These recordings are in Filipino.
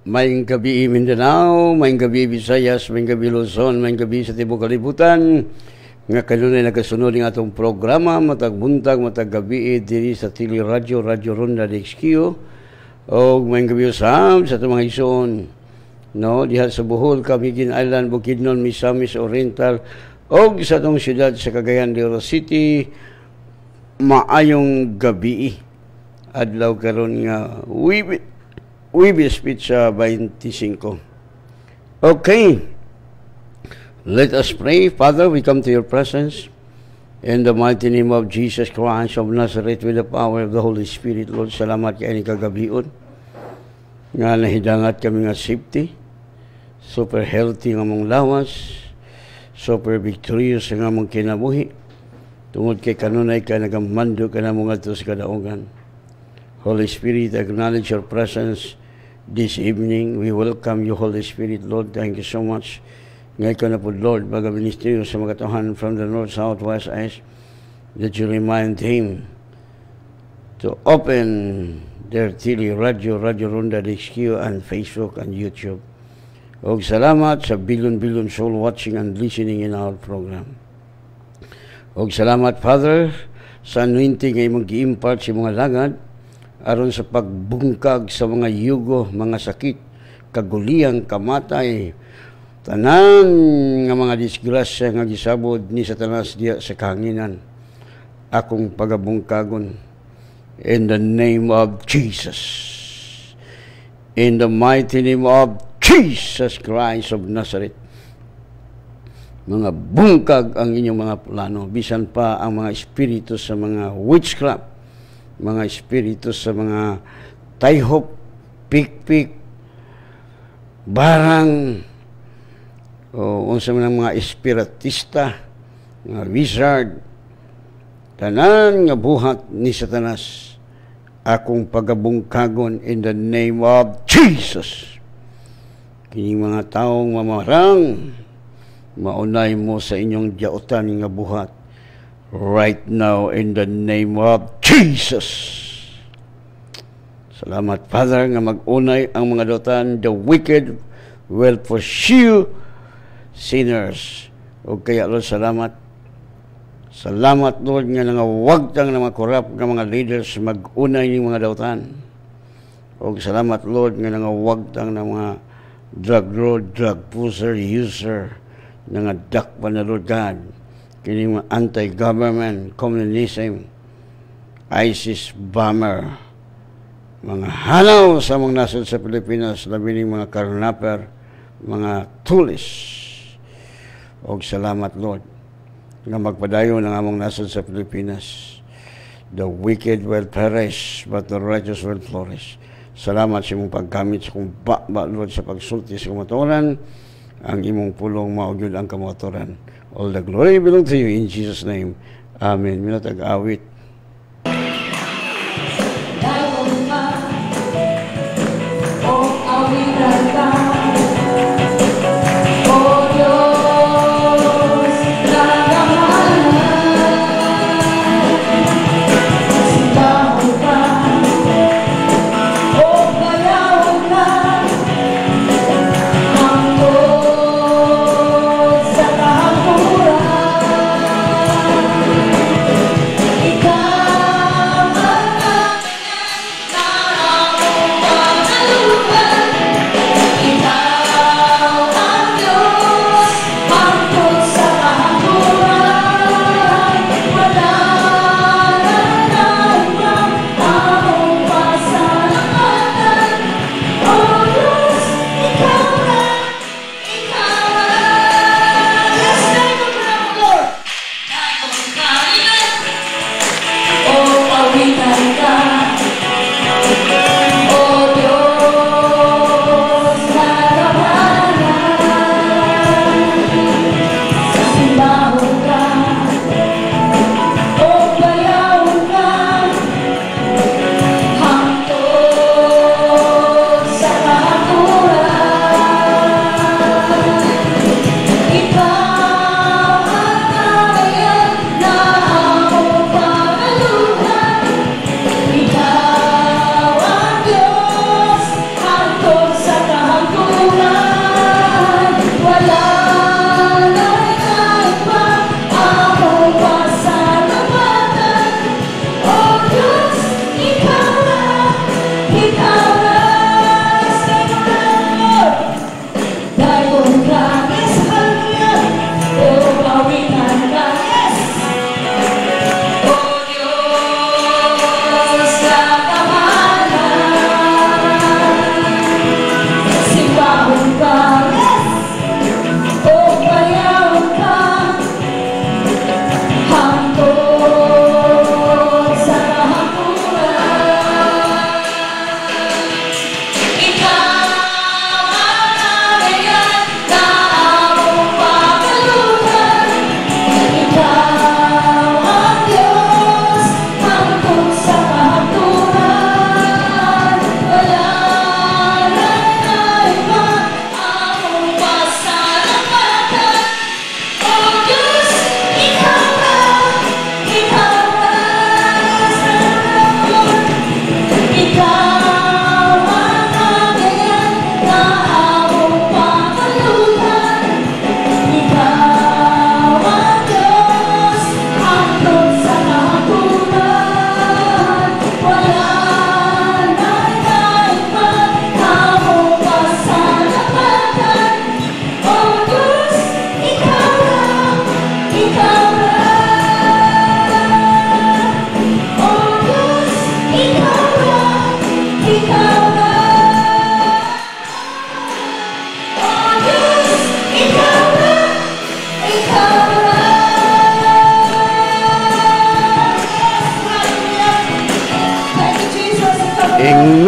Maayong gabi Mindanao, maayong gabi Visayas, maayong gabi Luzon, maayong gabi sa tibok kalibutan. Nga kanunay nagasunod ng atong programa, matag buntag, matag gabi diri sa Tili Radio, Radio Ronda de XQ. O maayong gabi usam sa itong mga ison. No, diha sa Bohol, Camiguin Island, Bukidnon, Misamis Oriental, o sa itong siyudad sa Cagayan de Oro City. Maayong gabi. Adlaw karon nga Wibis Pizza 25. Okay. Let us pray. Father, we come to your presence in the mighty name of Jesus Christ of Nazareth with the power of the Holy Spirit. Lord, salamat kay ni kagabion nga nahidangat kami nga safety, super healthy nga mong lawas, super victorious nga mong kinabuhi. Tungod kay kanunay ka nagamando ka na mong ato sa kadaungan. Holy Spirit, acknowledge your presence this evening. We welcome you, Holy Spirit, Lord. Thank you so much. Ngayon ka na po, Lord, baga ministeryo sa mga tauhan from the north, south, west, east, that you remind him to open their Tili Radio, Radio Ronda DXQ, and Facebook and YouTube. O salamat sa billion soul watching and listening in our program. O salamat, Father, sa anointing ay mag-i-impart sa mga langad aron sa pagbungkag sa mga yugo, mga sakit, kaguliyang, kamatay, tanan nga mga disgrasya nga gisabod ni Satanas diya sa kahanginan. Akong pagabungkagon in the name of Jesus. In the mighty name of Jesus Christ of Nazareth. Mga bungkag ang inyong mga plano, bisan pa ang mga espiritu sa mga witchcraft, mga espiritu sa mga tayhop, pikpik, barang, o unsa man ang mga espiritista, mga wizard, tanan nga buhat ni Satanas, akong pagabungkagon in the name of Jesus. Kining mga taong mamarang, maunay mo sa inyong diautan nga buhat right now in the name of Jesus. Salamat, Father, nga mag-unay ang mga dautan. The wicked will pursue sinners. O kaya, Lord, salamat. Salamat, Lord, nga nangawagtang ng mga korap ng mga leaders mag-unay ng mga dautan. O salamat, Lord, nga nangawagtang ng mga drug pusher, user, nga dakpan na, Lord God, kini mga anti-government, communism, ISIS bomber, mga hanaw sa mga nasod sa Pilipinas, labi ng mga karnaper, mga tulis. O salamat, Lord, nga magpadayon ng among nasod sa Pilipinas. The wicked will perish, but the righteous will flourish. Salamat sa imong paggamit sa kong bakba, Lord, sa pagsulti sa kamaturan, ang imong pulong maugyod ang kamaturan. All the glory belong to you in Jesus' name. Amen. Minatag-awit. Ikaw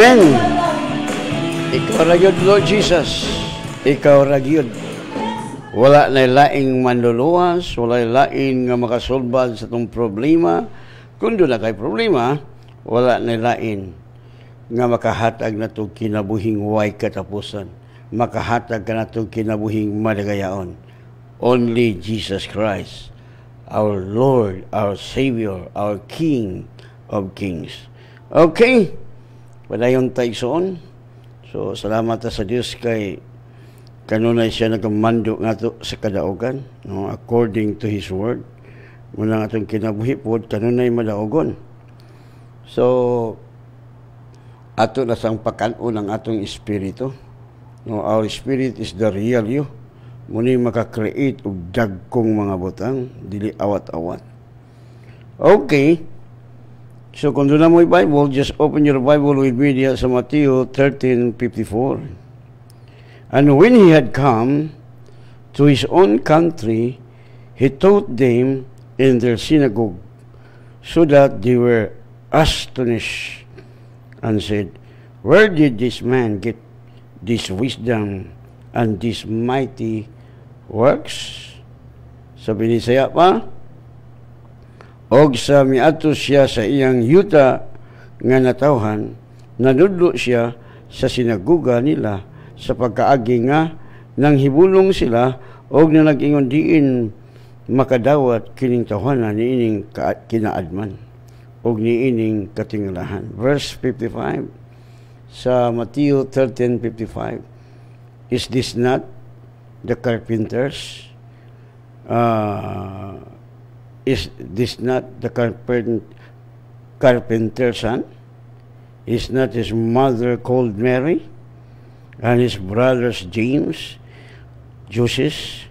Amen. Ikaw ra gyud, Lord Jesus. Ikaw ra gyud. Wala na laing manluluwas, wala laing nga makasolban sa itong problema. Kung doon na kay problema, wala na lain nga makahatag na itong kinabuhing way katapusan. Makahatag ka na itong kinabuhing madagayaon. Only Jesus Christ, our Lord, our Savior, our King of Kings. Okay, padayon taigsoon. So, salamat sa Diyos kay kanunay siya nagamando nga to sa kadaugan, no? According to His Word. Muna nga itong kinabuhi po, kanunay madaogon. So, ato na sang pakanon ang atong espiritu. No, our spirit is the real you. Muna maka-create og dagkong mga butang, dili awat-awat. Okay. So, kung doon na mo yung Bible, just open your Bible with me diya sa Matthew 13:54. And when he had come to his own country, he taught them in their synagogue, so that they were astonished, and said, where did this man get this wisdom and these mighty works? Sabi ni Isaiah pa, og sa miadto siya sa iyang yuta nga natawhan, nanudlo siya sa sinaguga nila sa pagkaagi nga nang hibulong sila og na nag-ingon diin makadawat kining tawhanan niining kinaadman og niining katingalahan. Verse 55 sa Matthew 13:55. Is this not the carpenters? Is this not the carpenter's son? Is not his mother called Mary? And his brothers James, Joseph,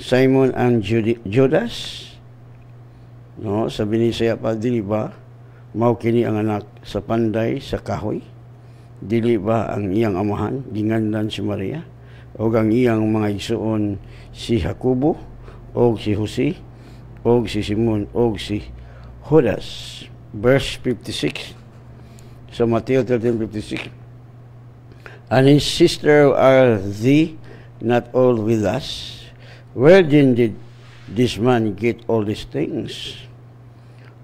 Simon, and Judas? No, sabi ni Isaiah pa, dili ba mao kini ang anak sa panday sa kahoy? Dili ba ang iyang amahan gingandan si Maria? O ang iyang mga igsuon si Jacobo, o si Jose, o si Simon, o si Judas? Verse 56 sa Matthew 13:56. And his sister, are they not all with us? Where then did this man get all these things?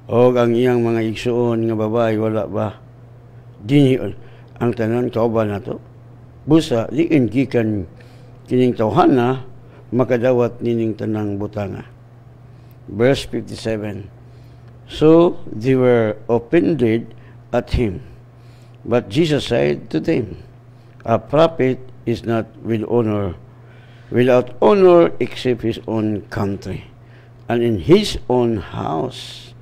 O ang iyang mga igsuon nga babae, wala ba dinhi ang tanan kauban nato? Busa diin gikan kining tawhana makadawat nining tanang butanga. Verse 57. So they were offended at him. But Jesus said to them, a prophet is not without honor except his own country and in his own house.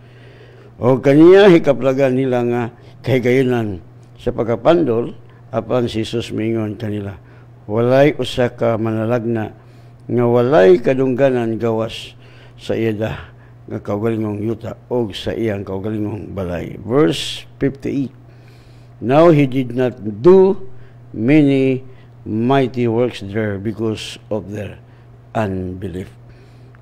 O kaniya hikaplagan nila nga kahigayonan sa pagkapandol, apan si Jesus mingon kanila, walay usa ka manalagna nga walay kadungganan gawas sa iyada nga kaugalingong yuta o sa iyang kaugalingong balay. Verse 58. Now he did not do many mighty works there because of their unbelief.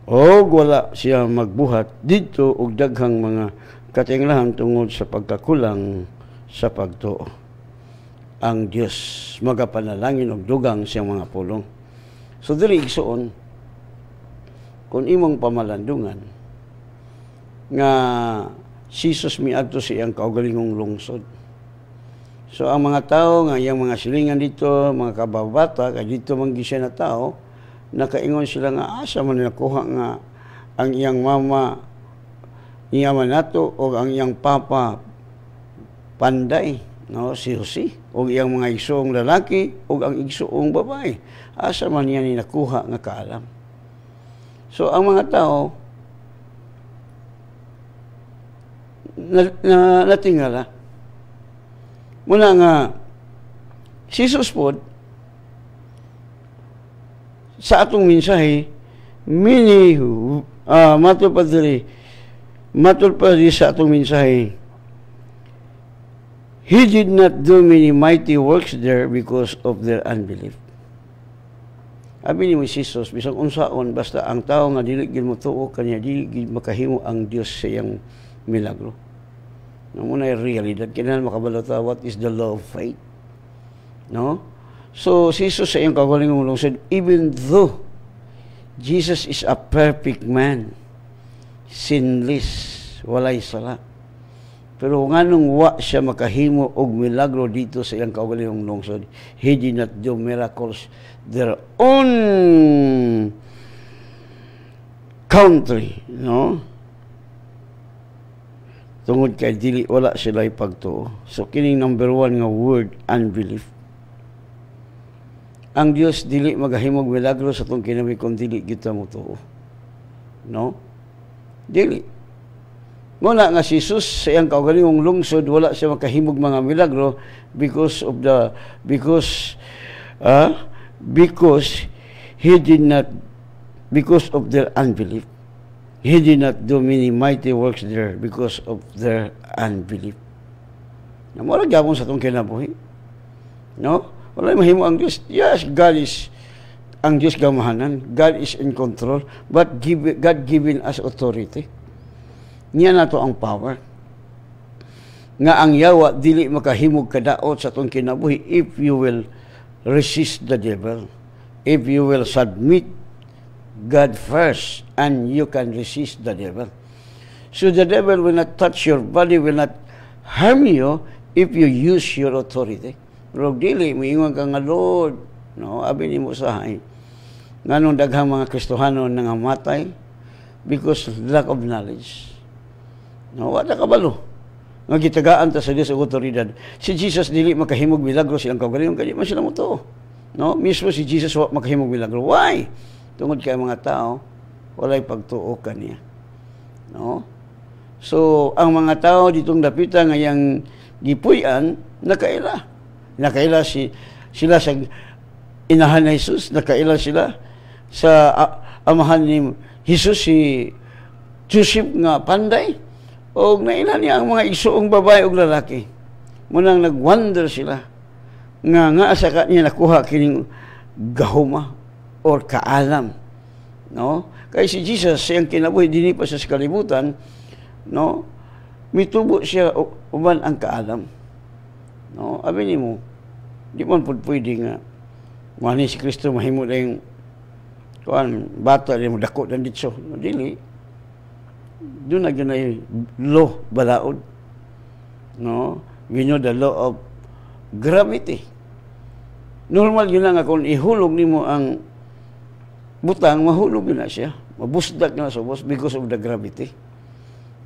O wala siya magbuhat dito og daghang mga katinglahan tungod sa pagkakulang sa pagtuo. Ang Dios magapanalangin og dugang siyang mga pulong. So dili igsuon kung imong pamalandungan nga Jesus miadto sa iyang kaugalingong lungsod. So ang mga tao nga iyang mga silingan dito, mga kababata, kay dito man siya na tao, nakaingon sila nga asa man nakuha nga ang iyang mama niyaman nato o ang iyang papa panday, no, si Jose, o iyang mga igsoong lalaki o ang igsoong babae. Asa man niya ni nakuha nga kaalam. So ang mga tao natingala muna nga si Jesus po sa atong mensahe matulpad sa atong mensahe, he did not do many mighty works there because of their unbelief. Abi ni Jesus, bisag unsaon basta ang tao nga dili gid motuo kaniya, dili gid makahimo ang Dios sa iyang milagro. No, muna yung realidad. Kailangan makabalata what is the law of faith. No? So, si Jesus sa iyong kagaling lungsod, even though Jesus is a perfect man, sinless, walay sala. Pero nganong wa siya makahimo og milagro dito sa iyang kaugalingong lungsod, he did not do miracles their own country, no? Tungod kay dili wala sila ipagtuo. So kining number 1 nga word, unbelief. Ang Dios dili magahimog milagro sa tong kinabuhi kung dili kita mo tuo. No? Dili. Muna nga si Jesus sa iyang kaugalingong lungsod wala siya makahimog mga milagro because he did not, because of their unbelief. He did not do many mighty works there because of their unbelief. Mura gyapon sa tong kinabuhi. No? Wala mahimo ang Dios. Yes, ang Dios gamahanan. God is in control, but God given us authority. Niya nato ang power. Nga ang yawa dili makahimog kadaot sa tong kinabuhi if you will resist the devil. If you will submit God first, and you can resist the devil. So the devil will not touch your body, will not harm you if you use your authority. Pero dili, miingon ka nga, Lord, no, abi ni mo sahay. Nganong daghang mga Kristohano nangamatay because of lack of knowledge. No, wala kabalo. Nga gitagaan ta sa Dios ang otoridad. Si Jesus dili makahimog milagro silang kaugalingon, kaya di man sila mo to. No, mismo si Jesus makahimog milagro. Why? Tungod kay mga tao, walay pagtuo kaniya. No? So, ang mga tao ditong dapita ngayang gipuy-an, nakaila. Nakaila sila sa inahan ni Jesus, nakaila sila sa amahan ni Jesus, si Joseph nga panday, o naila niya ang mga isuong babae o lalaki. Munang nag-wonder sila, nga sa kanya nakuha kining gahuma, or kaalam, no? Kaya si Jesus, siyang kinabuhi, dini pa sa kalibutan, no? Mitubo siya uban ang kaalam. No? Abi ni mo, di man po pwede nga, mani si Kristo mahimo na yung bata, mo dako na dito. Dili. Doon na ganay law, balaod. No? We know the law of gravity. Normal yun lang kung ihulog ni mo ang butang, mahulog na siya. Mabusdak na sa bus because of the gravity.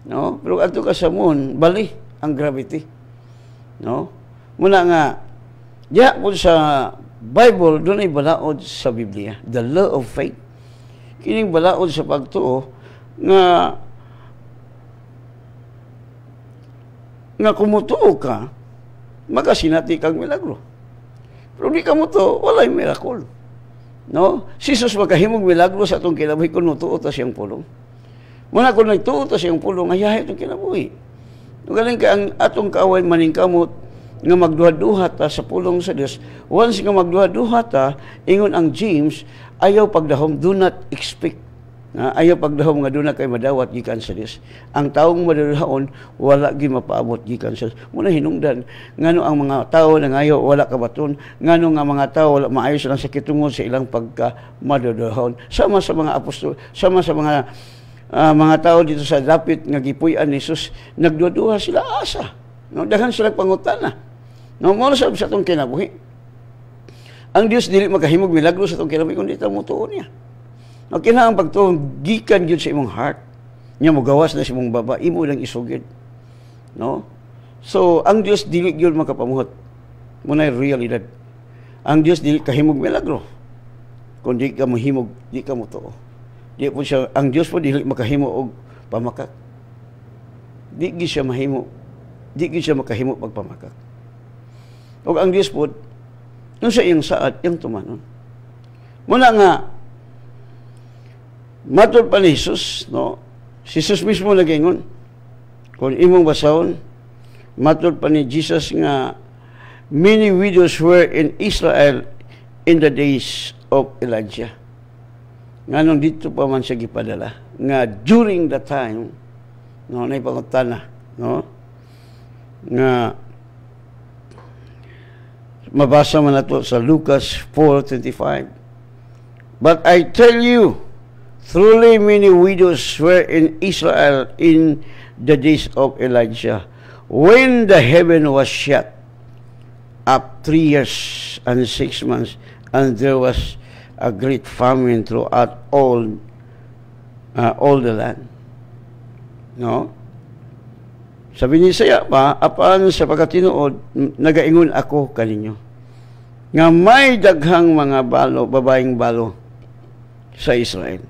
No? Pero ato ka sa moon, bali ang gravity. No? Muna nga, diya po sa Bible, doon ay balaod sa Biblia. The law of faith. Kining balaod sa pagtuo, nga kumutuo ka, magasinati kang milagro. Pero di ka mo to, walay miracle. No? Si Jesus makahimog milagro sa atong kinabuhi kung nutuo ta siyang pulong. Muna kung nagtuo ta siyang pulong, ayahay itong kinabuhi. Galing ka ang atong kaaway maningkamot nga magduha-duha ta sa pulong sa Dios. Once nga magduha-duha ta, ingon ang James, ayaw pagdahom, do not expect. Ayaw pagdahom nga doon na kay madawat gikan sa Dios. Ang taong madadahon, wala gi mapaabot gikan sa Dios. Muna hinungdan, ngano ang mga tao na ngayo wala kabaton, ngano nga mga tao wala maayos lang sa kitungod sa ilang pagka madadahon. Sama sa mga apostol, sama sa mga tao dito sa dapit nga gipuy-an ni Jesus, nagduha-duha sila asa. No, daghan sila pangutana. No, mo sa atong kinabuhi. Ang Dios dili makahimog milagro sa atong kinabuhi kundi ta mutuo niya. No, kinahanglan pagtuon gikan gyud sa imong heart. Nya mo gawas na sa imong baba, imo lang isugid. No? So, ang Dios dili gyud makapamuhat. Muna realidad. Ang Dios dili kahimog milagro. Kung di ka mohimog, di ka mo tuo. Di po siya, ang Dios po dili makahimo og pamakak. Di gyud siya mahimo. Di gyud siya makahimo pagpamakak. Og ang Dios po sa iyang saad, iyang tumanon. Muna nga matod pa ni Jesus, no? Si Jesus mismo nagingon. Kung imong basahon, matod pa ni Jesus nga many widows were in Israel in the days of Elijah. Nganong dito pa man siya gipadala nga during the time, no, na ipangutana, no? nga mabasa man nato sa Lucas 4:25. But I tell you, truly many widows were in Israel in the days of Elijah, when the heaven was shut up 3 years and 6 months, and there was a great famine throughout all the land. No? Sabi ni Isaiah pa, apan sa pagkatinuod, nagaingon ako kaninyo, nga may daghang mga balo, babaeng balo sa Israel,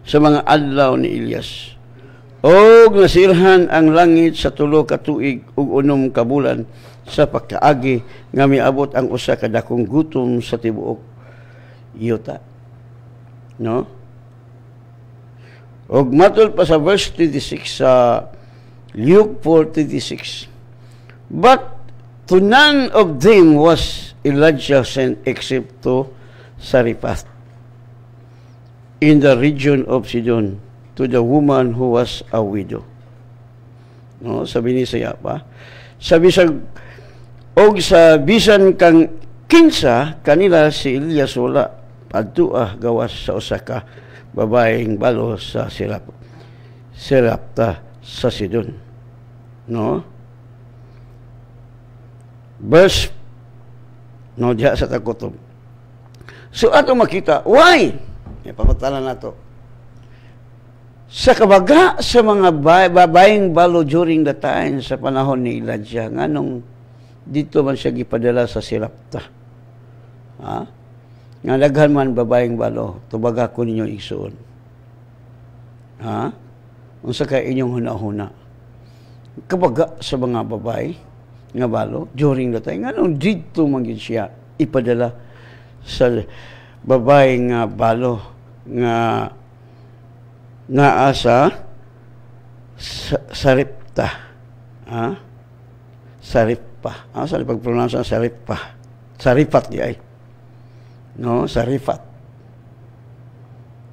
sa mga adlaw ni Elias. Og nasirhan ang langit sa 3 ka tuig ug 6 ka bulan sa pagkaagi nga miabot ang usa ka dakong gutom sa tibuok yuta. No? Og matod pa sa verse 26 sa Luke 4:36. But to none of them was Elijah sent except to Sarephath in the region of Sidon, to the woman who was a widow. No, sabi ni Isaiah pa, sabi sa og sa bisan kang kinsa kanila si Elias wala padua gawas sa usa ka babaeng balo sa Serapta sa Sidon. No? Verse no diha sa takutob. So ato makita, why? Ipapatalan nato. Sa kabaga sa mga babaeng balo during the time sa panahon ni Elijah, nganong dito man siya gipadala sa Serapta. Ha? Nga daghan man babaeng balo, tubaga ko ninyo igsuon. Ha? Unsa kay inyong hunahuna? Kabaga sa mga babae nga balo during the time, nganong dito man gyud siya ipadala sa babae nga balo nga naa sa Sarepta. Ha? Sarepta. Sa pag-pronounce ang Sarepta. Sarifat di ay. No? Sarifat.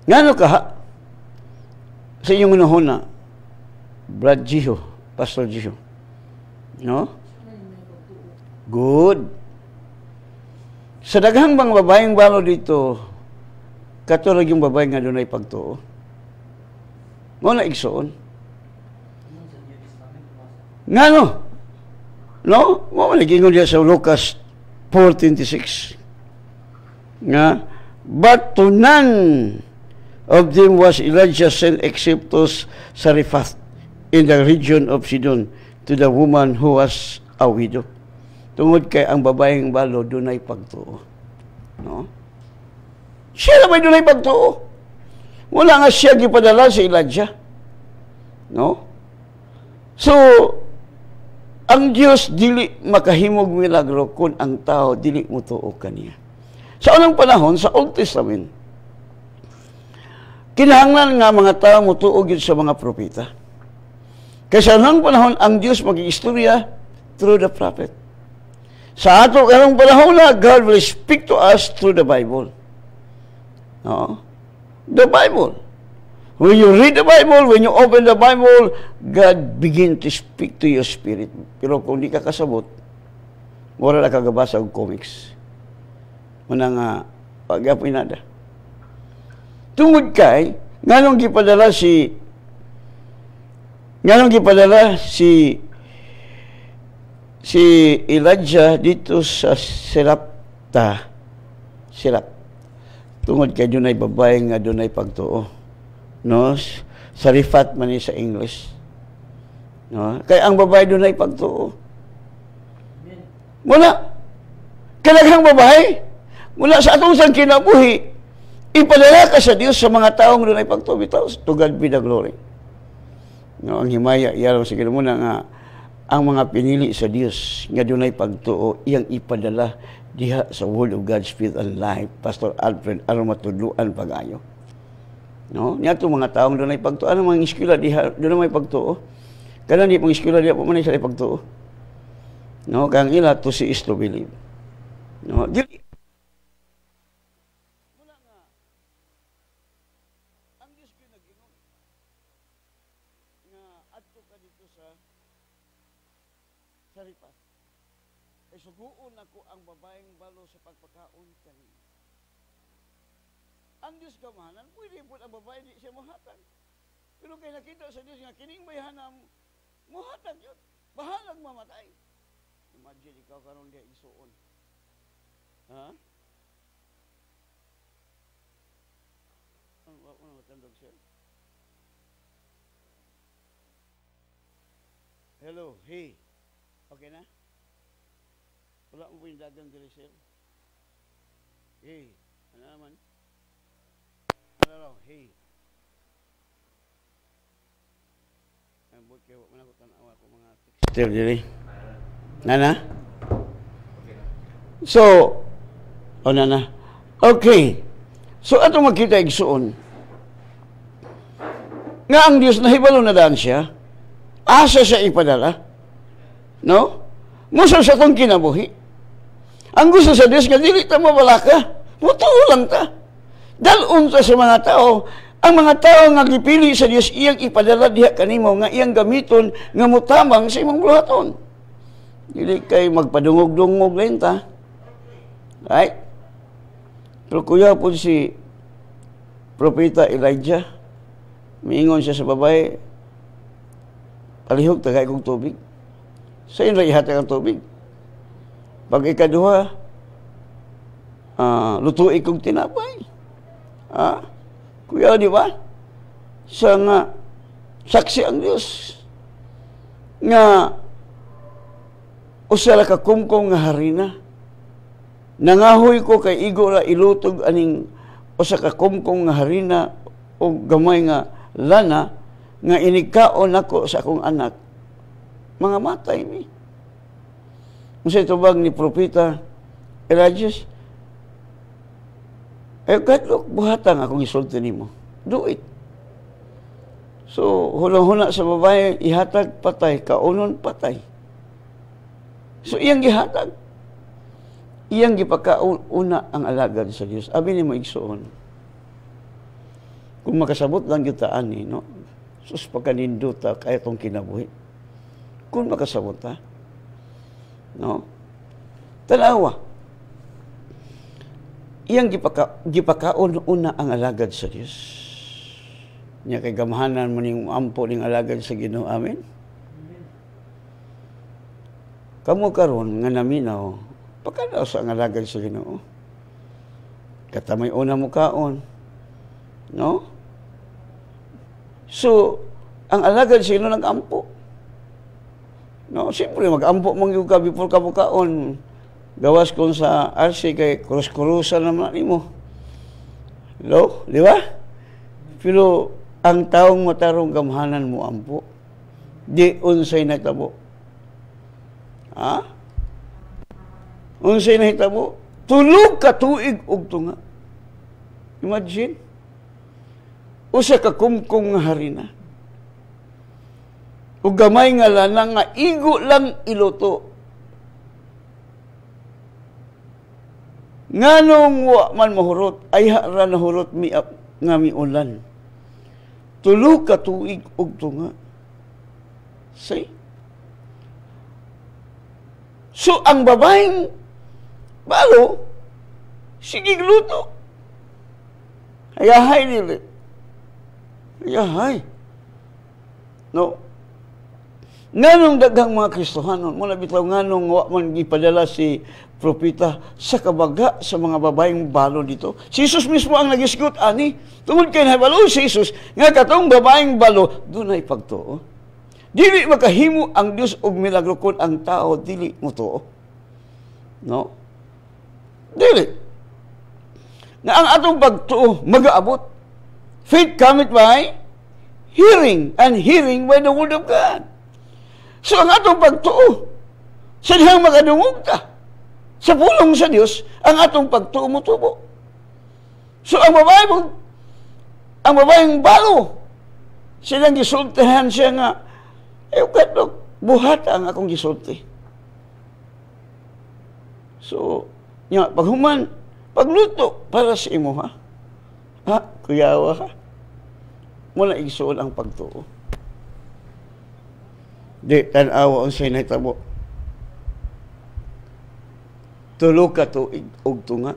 Ngano ka ha? Sa inyong unahuna, Brad Jiho, Pastor Jiho. No? Good. Sa daghang bang babaeng balo dito, katulad yung babae nga doon ay pagtuo. Mo na igsoon. Ngano? No? Mo nagingon diya sa Lucas 4:26. Nga, but to none of them was Elijah sent except to Sarephath in the region of Sidon, to the woman who was a widow. Tungod kay ang babaeng balo dunay pagtuo. No? Siya na may dunay pagtuo. Wala nga siya gipadala si Elijah. No? So, ang Dios dili makahimog milagro kung ang tao dili mutuo kaniya. Sa unang panahon, sa Old Testament, kinahanglan nga mga tao mutuo gyud sa mga propeta. Kaysa unang panahon, ang Dios mag-iistorya through the prophet. Sa ato karong panahon na, God will speak to us through the Bible. No? The Bible. When you read the Bible, when you open the Bible, God begin to speak to your spirit. Pero kung di ka kasabot, wala na kagabasa og comics. Muna nga, pag-apoy nada. Tungod kay, nganong gipadala si Elijah dito sa Serapta. Tungod kay dunay babae nga dunay pagtuo. No? Sarifat man sa English. No? Kay ang babae dunay pagtuo. Wala. Kalaghang babae. Mula sa atong sang kinabuhi, ipadala ka sa Dios sa mga taong dunay pagtuo. To God be the glory. No, ang himaya iyang sige muna nga ang mga pinili sa Dios nga dunay pagtuo iyang ipadala diha sa Word of God, Spirit and Life. Pastor Alfred aron matudluan pag-ayo. No, niya to mga taong dunay pagtuo, ano mga eskwela diha dunay pagtuo. Kana di pang eskwela diha pa man sa pagtuo. No, kang ila to see is to believe. No, dili muna nga ang Dios gyud nag-ingon nga adto ka dito sa ang babaeng balo sa pagpakaon kanimo. Ang Diyos gamahanan, pwede po ang babae di siya muhatag. Pero kaya nakita sa Diyos nga, kining bayhanam, muhatag yun. Bahalang mamatay. Imagine, ikaw karon di isuon. Ha? Ano matandog siya? Hello, hey. Okay na? Wala mo po yung dagang diri, sir? Hey, ano naman? Ano raw, hey. Ang buot kayo, wala ko tanawa ko mga texter diri. Nana? So, nana. Okay. So, ato makita igsuon. Nga ang Diyos nahibalo na daan siya, asa siya ipadala. No? Musa sa itong kinabuhi. Ang gusto sa Diyos, nga dili ta mawala ka. Mutuo lang ta. Dalun ta sa mga tao. Ang mga tao nga gipili sa Diyos, iyang ipadala diha kanimo, nga iyang gamiton, nga mutamang sa imong buhaton. Dili kay magpadungog-dungog lang ta. Right? Pero kuya po si Propeta Elijah, miingon siya sa babae, palihog tagay kong tubig. Sa inyo ihatag ang tubig. Pag ikaduha, lutuin kong tinapay. Kuya, di ba? Sa nga, saksi ang Diyos. Nga, usala ka kumkong nga harina. Nangahoy ko kay igo ra ilutog aning usa ka kumkong nga harina o gamay nga lana nga inigkaon ako sa akong anak. Mga matay ni. Unsay tubag ni Propeta Elijah? Kadlok buhatang akong isulti nimo. Do it. So, hulang-huna sa babae, ihatag patay, kaunon patay. So, iyang gihatag. Iyang gipakauna ang alagad sa Diyos. Abi ni mo igsuon. Kung makasabot lang kita ani, no? Sus pagkaninduta kaya itong kinabuhi. Kung makasabot ha, no? Tanawa. Iyang gipakaon una ang alagad sa Diyos. Nya kay gamahanan mo ning ampo ning alagad sa Ginoo. Amen. Kamu karon nga naminaw, pakadaw sa ang alagad sa Ginoo. Katamay una mo kaon. No? So, ang alagad sa Ginoo nag-ampo. No, siyempre mag-ampo man gyud ka before ka mukaon. Gawas kon sa RC kay kurus-kurusan naman nimo. Hello, di ba? Pero ang taong matarong gamhanan mo ampo. Di unsay nahitabo. Ha? Unsay nahitabo? Tulog ka tuig og tunga. Imagine. Usa ka kumkong nga harina. Ug gamay nga lanang nga igo lang iluto. Nganong wa man mahurot, ay hara na hurot nga miulan. Tulo ka tuig og tunga. See? So, ang babaeng balo, sige luto. Hayahay nila. Hayahay. No? Nganong daghang mga Kristohanon, mula bitaw nganong wa man gipadala si propeta sa kabaga sa mga babaeng balo dito. Si Jesus mismo ang nagisgot ani. Tungod kay nahibalo si Jesus nga katong babaeng balo dunay pagtuo. Dili makahimo ang Dios og milagro kun ang tao dili motuo. No? Dili. Na ang atong pagtuo magaabot. Faith cometh by hearing, and hearing by the word of God. So ang atong pagtuo, sa dihang makadungog ka, sa pulong sa Dios, ang atong pagtuo mutubo. So ang babaeng balo, silang gisultihan siya nga, kadlok, buhat ang akong gisulti. So, paghuman, pagluto para sa imo ha. Kuyawa ha. Mula igsuon ang pagtuo. Di, tanawa ang sinay tabo. tulo ka tuig og tunga.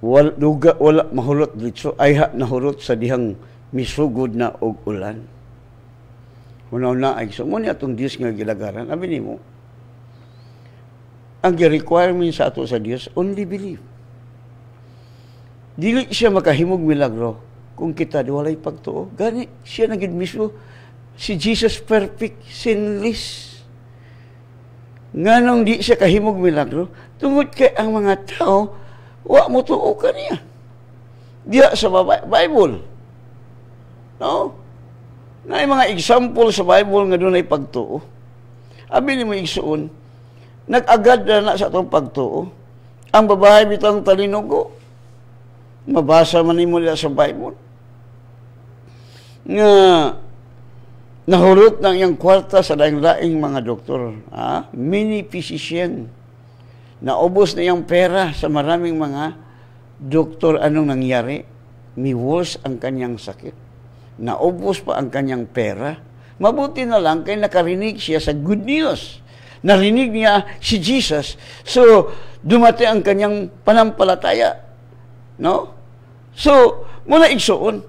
Wala mahulot dito, ay nahurot sa dihang misugod na og ulan. Unaw na ay so mo ni atong Dios nga gilagaran, abi nimo. Ang requirement sa ato sa Dios, only believe. Dili siya makahimog milagro kung kita walay pagtuo. Gani siya nagid mismo si Jesus perfect, sinless. Nganong di siya kahimog milagro tungod kay ang mga tao wa mo tuo kaniya. Diya sa Bible. No? Na mga example sa Bible nga dunay pagtuo. Abi ni mo igsuon, nag-agad na sa atong pagtuo. Ang babae bitang talinugo. Mabasa man nimo sa Bible. Nga nahurot ng iyang kwarta sa daing-daing mga doktor. Mini physician. Naubos na iyang pera sa maraming mga doktor. Anong nangyari? Miwos ang kanyang sakit. Naubos pa ang kanyang pera. Mabuti na lang kay nakarinig siya sa good news. Narinig niya si Jesus. So, dumati ang kanyang panampalataya. No? So, muna igsuon.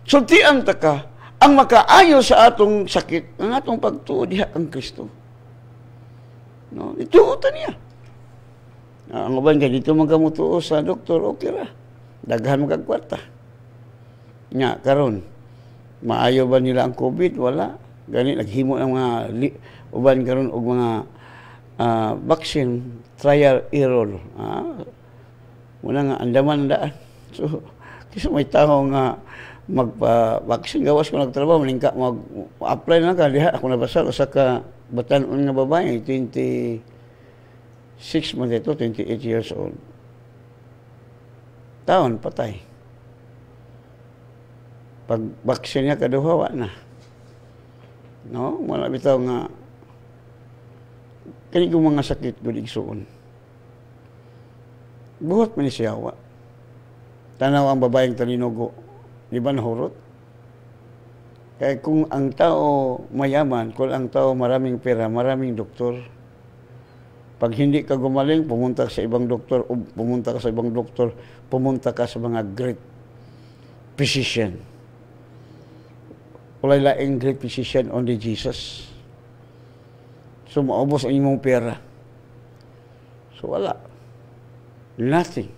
So, tiang taka, ang makaayo sa atong sakit, ang atong pagtuo diha ang Kristo. No? Ituutan niya. Ang uban ka dito magamutuo sa doktor, okay ra. Daghan magkagkwarta. Nya, karon maayo ba nila ang COVID? Wala. Gani, naghimo ang mga uban karon og mga vaccine, trial, error. Muna nga, andaman daan. So, kasi may tao nga magpa-vaccine, gawas ko nagtrabaho, malingka, mag-apply na ka, diha, ako nabasa, sa ka batanon nga babae, 26 months ito, 28 years old. Taon, patay. Pag-vaccine niya, kaduhawa na. No? Wala bitaw nga, kani kong mga sakit, guligsoon. Buhat man siyawa. Tanaw ang babaeng talinugo, di ba nahurot? Kaya kung ang tao mayaman, kung ang tao maraming pera, maraming doktor, pag hindi ka gumaling, pumunta ka sa ibang doktor, o pumunta ka sa ibang doktor, pumunta ka sa mga great physician. Walay laing great physician, only Jesus. So, maubos ang imong pera. So, wala. Nothing.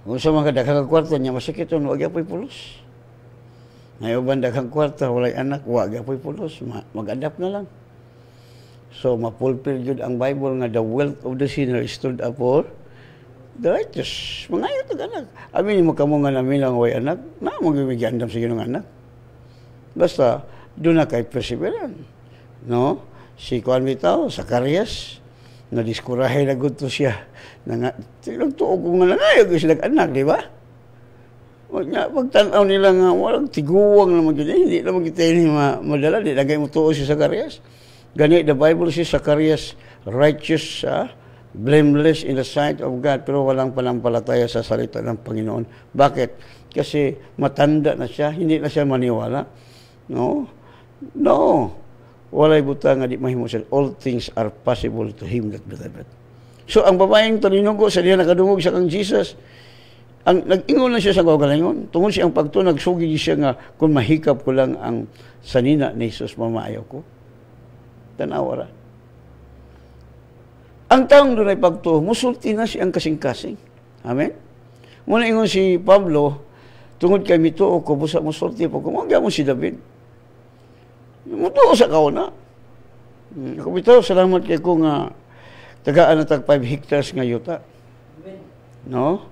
Kung sa mga daghang kwarta niya, masakit yun, wag apoy pulos. Ngayon ba daghang kwarta, walay anak, wag apoy pulos. Mag-adapt na lang. So, mapulpil yun ang Bible nga the wealth of the sinner is stored up for the righteous. Mga ito anak. Amin mo kamo nga namin lang way anak, na magigandam sa ginong anak. Basta, doon na kay perseverance. No? Si Juan Vitao, Zacarias, nadiskurahe na gusto siya. Nagtuog kong nanayag sila anak, di ba? Pagtanaw nila nga, walang tiguwang naman yun. Hindi naman kita yun madala. Di lagay mo tuo si Zacarias. Ganit, the Bible si Zacarias, righteous, blameless in the sight of God, pero walang panampalataya sa salita ng Panginoon. Bakit? Kasi matanda na siya, hindi na siya maniwala. No? No. Walay buta nga di mahimo siya. All things are possible to him that believeth. So, ang babaeng talinugo sa diya nakadungog sa kang Jesus, ang nag-ingon na siya sa kaugalingon. Tungod siya ang pagto, nagsugi siya nga, kung mahikap ko lang ang sanina ni Jesus, mamaayaw ko. Tanawara. Ang taong doon ay pagto, musulti na siya ang kasing-kasing. Amen? Muna ingon si Pablo, tungod kay mituo ko, busa musulti po, kumagya mo si David. Mutuo sa kauna. Ako bitaw, salamat kay ko nga tagaan na tag 5 hectares nga yuta. No?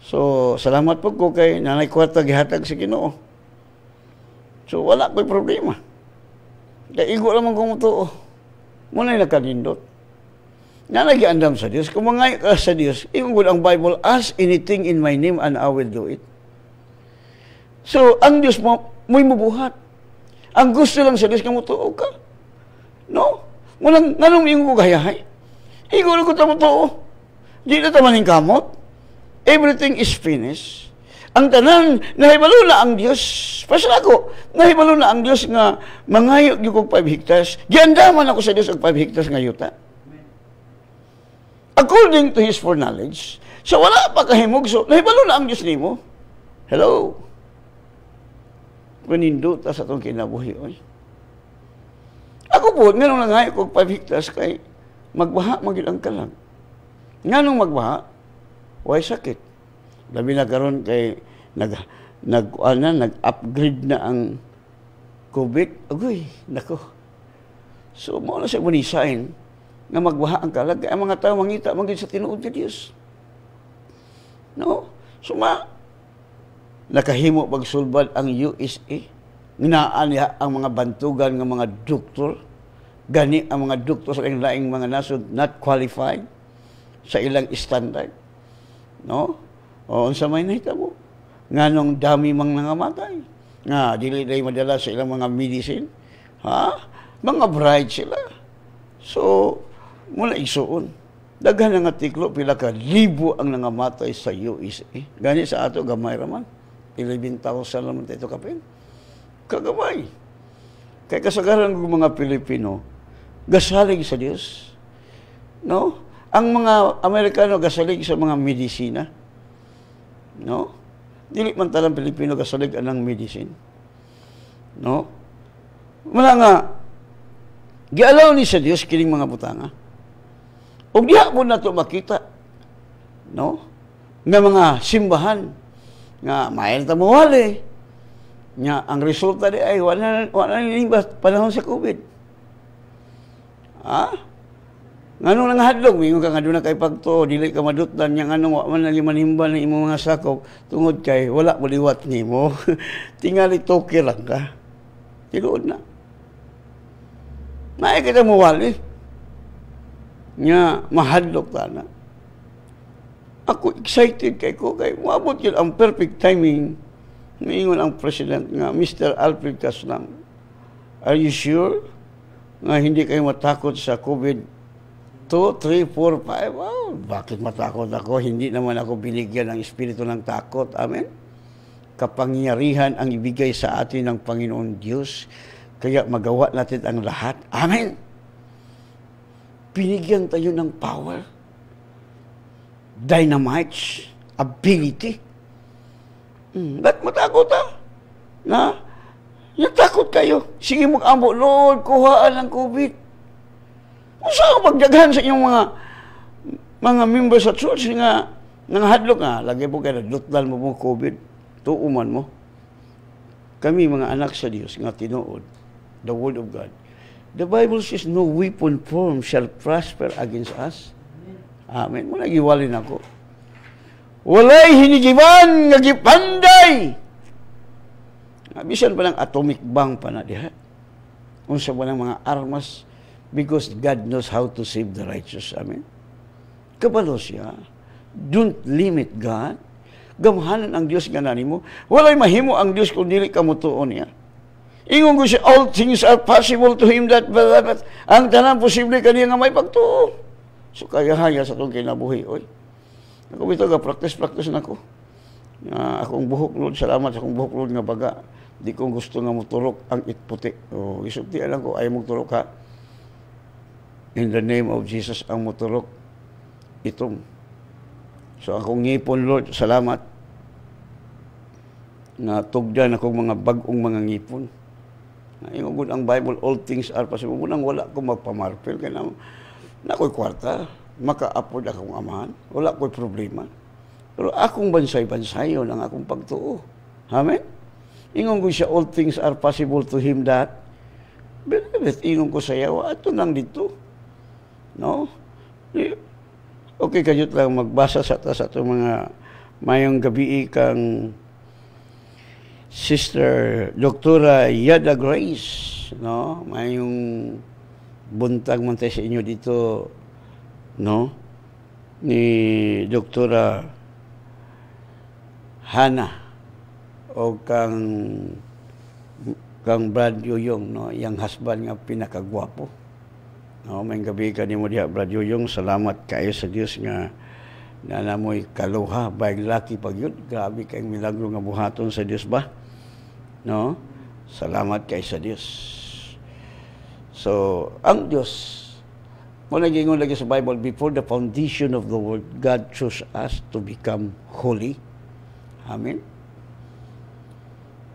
So, salamat po ko kay nanay kwarta gihatag sa Ginoo. So, wala ko'y problema. Kaya igo naman kung mutuo. Muna yung nakanindot. Nanagiandam sa Diyos. Kung mga ka sa Diyos, ingod ang Bible, ask anything in my name and I will do it. So, ang Diyos mo, mo'y mabuhat. Ang gusto lang sa Diyos, kamutuo ka. No? Munang, nanong ingo ko gayahay? Igo na ko tamutuo. Di na tamaning kamot. Everything is finished. ang tanan nahibalo na ang Dios. Pasal ako, nahibalo na ang Dios nga mangayo gyud kog 5 hectares. Giandaman ako sa Dios og 5 hectares nga yuta. According to his foreknowledge, so wala pa kahimog, so nahibalo na ang Dios nimo. Hello. Panindo ta sa atong kinabuhi oy. Ako po, nganong nangayo kog 5 hectares kay magbaha magyud ang kalag. Nganong magbaha? Way sakit. Labi na karon kay nag-upgrade na ang COVID. Agoy, nako. So mao na siya munisain nga magbaha ang kalag kay ang mga tawo mangita man sa tinuod ti Dios. No? Suma nakahimo pagsulbad ang USA. Nginaan niya ang mga bantugan ng mga doktor. Gani ang mga doktor sa laing mga nasod not qualified sa ilang standard. No? O unsa may nahitabo? Nganong dami mang nangamatay. Nga dili day madala sa ilang mga medicine. Ha? Mga bride sila. So, mula igsuon. Daghan nga tiklo pila ka libo ang nangamatay sa USA. Gani sa ato gamay raman. 11,000 naman ito kapin. Kagamay. Kaya kasagaran ng mga Pilipino, gasalig sa Diyos. No? Ang mga Amerikano gasalig sa mga medisina. No? Dili man talang Pilipino gasalig anang medicine. No? Wala nga, gialaw ni sa Diyos kining mga butanga. O diha mo na ito makita. No? Nga mga simbahan. Nga maayal tamuwali. Nga ang resulta di ay wala nilimbas panahon sa COVID. Ha? Nganong nanghadlok mingon ka nga doon na kay pagto dili ka madutdan yang anong wa man lagi manimba ng imong mga sakop tungod kay wala mo liwat nimo. Tingali toke lang ka. Tiluod na. Naay kita mo wali. Nga mahadlok ta na. Ako excited kay ko kay moabot yun ang perfect timing. Maingon ang president nga, Mr. Alfred Caslang, are you sure nga hindi kayo matakot sa COVID 2, 3, 4, 5? Wow, bakit matakot ako? Hindi naman ako binigyan ng espiritu ng takot. Amen? Kapangyarihan ang ibigay sa atin ng Panginoon Diyos, kaya magawa natin ang lahat. Amen? Binigyan tayo ng power, dynamite, ability. Ba't matakot na natakot kayo? Sige mag-ambo, Lord, kuhaan ang COVID. Kung saan pagdaghan sa inyong mga members sa church nga nanghadlok nga, lagi po kayo nagdutlan mo mo COVID, tuuman mo. Kami mga anak sa Diyos nga tinuod, the Word of God. The Bible says, no weapon formed shall prosper against us. Amen. Muna giwalin ako. Walay hinigiban nga gipanday. Bisan pa ng atomic bomb pa na diha. Unsa ba ng mga armas because God knows how to save the righteous. Amen. Kabalo siya. Don't limit God. Gamhanan ang Dios nga nanimo. Walay mahimo ang Dios kung dili ka mutuon niya. Ingon ko siya, all things are possible to him that believeth. Ang tanan posible kaniya nga may pagtuo. So kaya haya sa itong kinabuhi. Oy. Ako ito, practice na ako. Akong buhok, Lord, salamat sa akong buhok, Lord, nga baga. Di kong gusto nga muturok ang itputi. O, isultian lang ko, ayaw muturok ha. In the name of Jesus, ang muturok itong. So, akong ngipon, Lord, salamat. Na tugdan akong mga bagong mga ngipon. Ingugod ang Bible, all things are possible. Munang wala ko magpamarpil. Kaya na ako'y kwarta. Maka-upward akong amahan. Wala ko'y problema. Pero akong bansay-bansayon ang akong pagtuo. Amen? Ingon ko siya, all things are possible to him that believeth. Ingon ko sa iyo, ato nang dito. No? Okay, kayot lang magbasa sa ito mga mayong gabi kang Sister Doktora Yada Grace. No? Mayong buntag man tayo sa inyo dito, no, ni Doktora Hana o kang Brad Yoyong, no, yang husband nga pinakagwapo. No, may gabi ka ni mo diha, Brad Yoyong, salamat kayo sa Dios nga na namoy kaluha, bayag laki pag yun. Grabe kayong milagro nga buhaton sa Dios ba? No? Salamat kay sa Dios. So, ang Dios, mo nagingon lagi sa Bible, before the foundation of the world, God chose us to become holy. Amen?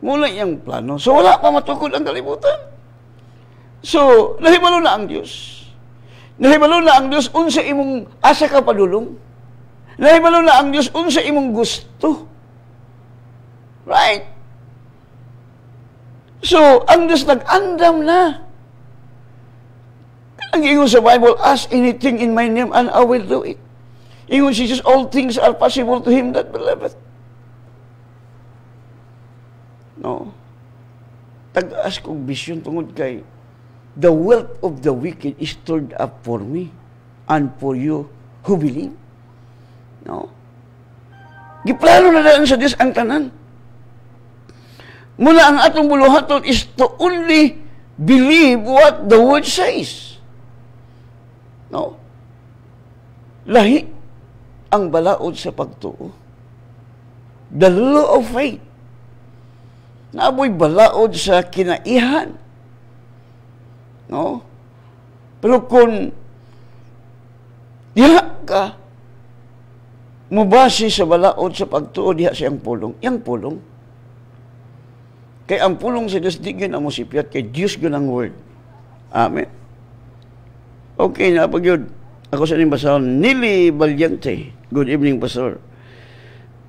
Mula yung plano. So, wala pa matukod ang kalibutan. So, nahibalo na ang Diyos. Nahibalo na ang Diyos unsa imong asa ka padulong. Nahibalo na ang Diyos unsa imong gusto. Right? So, ang Diyos nag-andam na. Ang ingon sa Bible, ask anything in my name and I will do it. Ingon si Jesus, all things are possible to him that believeth. No. Tag-aas kong vision tungod kay the wealth of the wicked is stored up for me and for you who believe. No? Giplano na daan sa Diyos ang tanan. Muna ang atong buluhaton is to only believe what the word says. No? Lahi ang balaod sa pagtuo. The law of faith. Naaboy balaod sa kinaihan. No? Pero kung diha ka mubasi sa balaod sa pagtuo diha siyang pulong, yang pulong. Kay ang pulong sa Diyos di gyud amo sipiat kay Diyos gyud ang word. Amen. Okay na pag yun. Ako sa inyong basahon, Nili Valiente. Good evening, Pastor.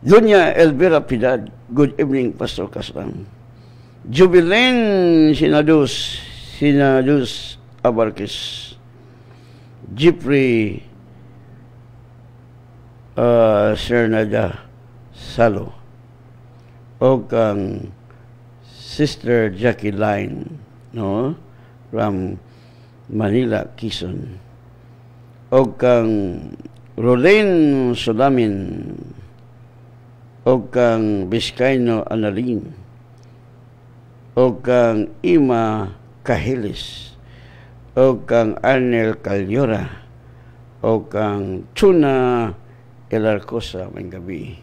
Doña Elvira Pidad. Good evening, Pastor Kaslang. Jubilen Sinadus Abarquez. Jeffrey Cernada Salo. O kang Sister Jackie Line, no? From Manila, Quezon. O kang Rolene Solamin. O kang Vizcaino Analin. O kang Ima Cahilis. O kang Arnel Calyora. O kang Tuna Elarcosa, may gabi.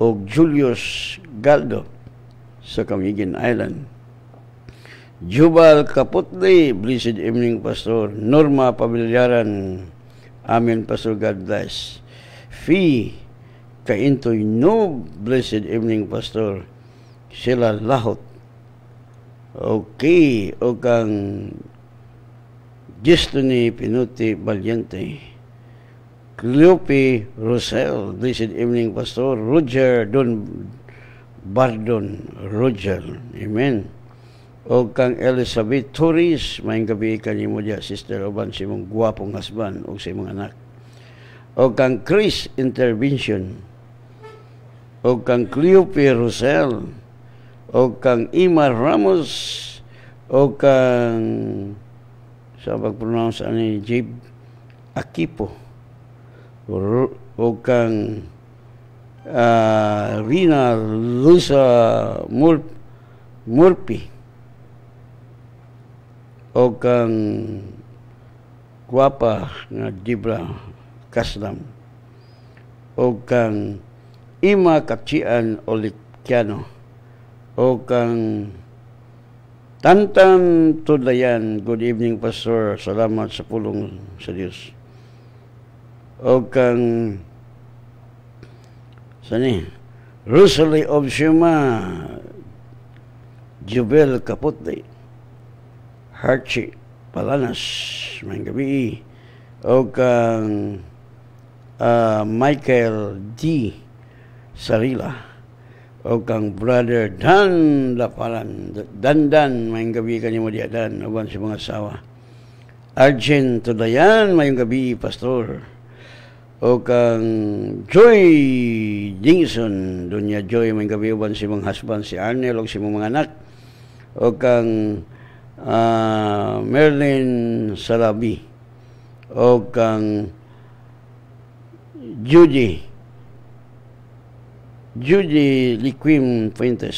O Julius Galdo sa Camiguin Island. Jubal Kaputli, blessed evening, Pastor. Norma Pabilyaran, amen, Pastor, God bless. Fee Kaintoy Noob, blessed evening, Pastor. Sila Lahot. Okay, o kang Destiny Pinuti Valiente. Cleope Rosel, blessed evening, Pastor. Roger Don Bardon Roger, amen. O kang Elizabeth Torres, may gabi kanimo dia, sister, oban si mong guwapong husband o si mga anak. O kang Chris Intervention. O kang Cleope Rosel. O kang Ima Ramos. O kang sa pag-pronounce ani Jib Akipo. O kang Rina Luisa Murphy. O kang guwapa nga Dibra Kaslam. O kang Ima Kapchian Olikiano. O kang Tantan Tudlayan. Good evening, Pastor. Salamat sa pulong sa Diyos. O kang sani Rosalie of Shuma. Jubel Kaputli. Harchi Palanas, may gabi. O kang Michael D. Sarila. O kang Brother Dan Laparan. Dan, may gabi kanimo diya, Dan. Uban si mga asawa. Arjen Tudayan, may gabi, Pastor. O kang Joy Dingson. Donya Joy, may gabi, uban si mga husband, si Arnel, o si mga anak. O kang Merlin Salabi. O kang Judy Liquim Fuentes.